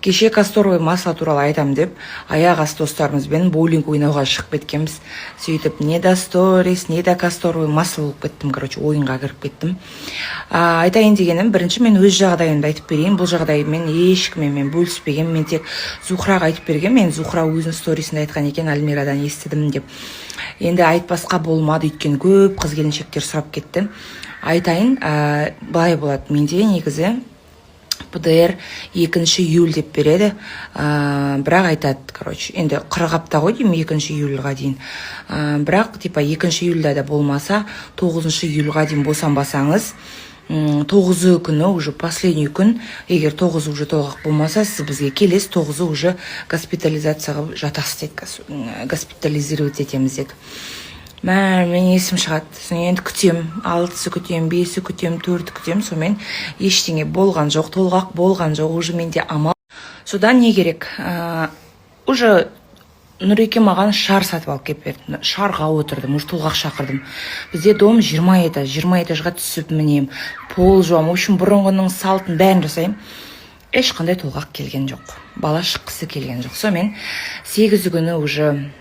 Кеше касторовый масло туралы айтам деп, аяқ асты достарымызбен боулинг ойнауға шығып кеткенбіз. Сөйтіп, не да сторис, не да касторовый масло болып кеттім, ойынға кіріп кеттім. Айтайын дегенім, бірінші мен өз жағдайымды айтып берейін. Бұл жағдаймен ешкіммен бөліспеген, мен тек Зухраға айтып берген. Мен Зухра өзінің сторисінде айтқан екен, Альмирадан естідім деп. Енді айтпасқа болмады, өйткені көп қыз-келіншектер сұрап кетті. Айтайын, былай болады, менде негізі ПДР 2 июль деп береді, бірақ айтады, енді 40 апта ғой деймін 2 июльға дейін. Бірақ, 2 июльда да болмаса, 9 июльға дейін босанбасаңыз, 9 күні, уже последний күн, егер 9 уже толық болмаса, сіз бізге келесіз, 9 уже госпитализацияға жатасыз деді, госпитализировать етеміз деді. Мен есім шығады, енді күтем, 6-сы күтем, 5-сы күтем, 4-ті күтем, сомен ештеңе болған жоқ, толғақ болған жоқ, уже менде амал. Содан не керек? Уже Нұреке маған шар сатып алып кеп берді. Шарға отырдым, уже толғақ шақырдым. Бізде дом 20 этажға түсіп мінем, пол жуам, в общем, бұрынғының салтын бәрін жасайым. Ешқандай толғақ келген жоқ, бала шыққысы келген жоқ. Сомен 8 күні уже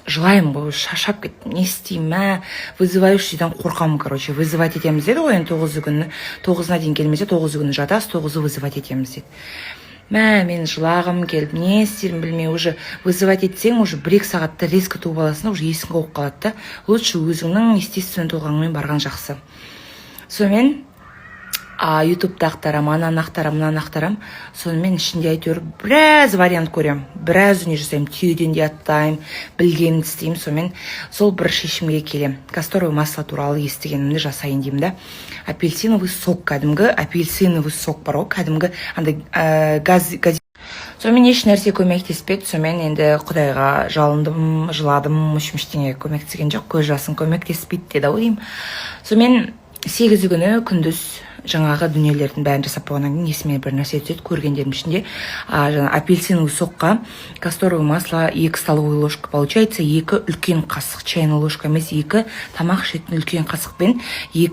жылайым ғой, шашап кеттім, не істеймін, вызывающийдан қорқамын, вызывать етеміз деді ғой, 9 күні, 9-на дейін келмесе, 9 күні жатасыз, 9-ы вызывать етеміз деді. Мен жылағым келіп, не істерін білмей, уже вызывать етсең, уже 1-2 сағатта резко туып аласың, уже есің қауып қалады. Лучше өзіңнің естественно толғаңмен барған жақсы. Сонымен ютубта ақтарам, ананы ақтарам, мынаны ақтарам. Сонымен ішінде әйтеуір біраз вариант көрем, біраз не жасаймын, түйеден де аттаймын, білгенімді істеймін. Сонымен сол бір шешімге келем. Касторовый масло туралы естігенімді жасайын деймін да. Апельсиновый сок, кәдімгі апельсиновый сок бар ғой, кәдімгі газ. Сонымен еш нәрсе көмектеспеді. Сонымен енді Құдайға жалындым, жыладым, ештеңе көмектескен жоқ, көз жасын көмектеспейді деді деймін. Сонымен 8 күні күндіз жаңағы дүниелердің бәрін жасап болғаннан кейін есіме бір нәрсе түседі, көргендерім ішінде апельсиновый сокқа касторовый масло 2 столовый ложка, получается 2 үлкен қасық, чайный ложка емес, 2 тамақ ішетін үлкен қасықпен 2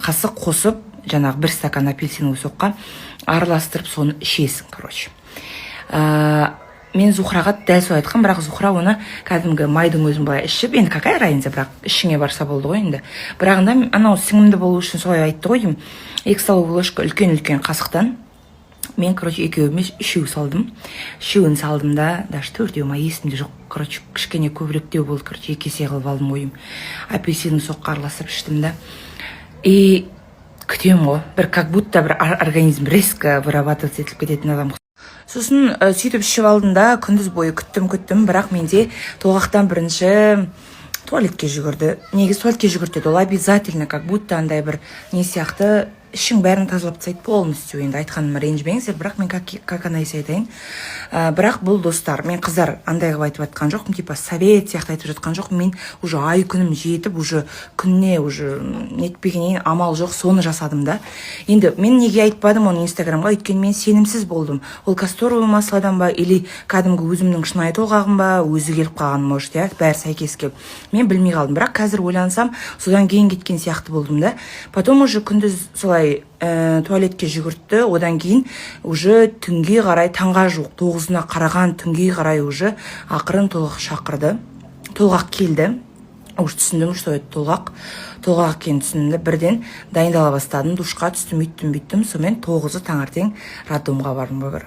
қасық қосып, жаңағы 1 стакан апельсиновый сокқа араластырып соны ішесің, Мен Зухраға дәл сол айтқан, бірақ Зухра оны кәдімгі майдың өзін былай ішіп, енді какая разница, бірақ ішіңе барса болды ғой енді. Бірақ анау сіңімді болу үшін солай айтты ғой деймін. 2 столовый ложка үлкен қасықтан мен, екеуіме 3 салдым. 3 салдым да, даже 4-еу ма есімде жоқ, кішкене көбіректеу болды, 2 есе қылып алдым ойым. Апельсиновый сокқа араластырып іштім да. И күтем ғой, как будто бір организм резко вырабатывать етіліп кететін адам. Сосын сөйтіп ішіп алдым да, күндіз бойы күттім, бірақ менде толғақтан бірінші туалетке жүгірді. Негіз туалетке жүгірді, ол обязательно, как будто андай бір не сияқты ішің бәрін тазалап тастайды, полностью. Енді айтқаным ренжімеңіздер, бірақ мен как анайсы айтайын. Бірақ бұл достар, мен қыздар андай қылып айтып жатқан жоқпын, типа совет сияқты айтып жатқан жоқпын. Мен уже ай күнім жетіп, уже күніне уже нетпегеннен амал жоқ, соны жасадым да. Енді мен неге айтпадым оны Инстаграмға, өйткені мен сенімсіз болдым. Ол касторовый маслодан ба, или кәдімгі өзімнің шынайы толғағым ба, өзі келіп қалған, может, бәрі сәйкес келіп. Мен білмей қалдым, бірақ қазір ойлансам, содан кейін кеткен сияқты болдым да. Потом уже күндіз солай туалетке жүгіртті, одан кейін уже түнге қарай, таңға жуық 9-на қараған түнге қарай уже ақырын толғақ шақырды. Толғақ келді. Уже түсіндім, что это толғақ кейін түсіндім. Бірден дайындала бастадым, душқа түстім, үйттім. Сонымен 9-ы таңертең роддомға бардым ғой,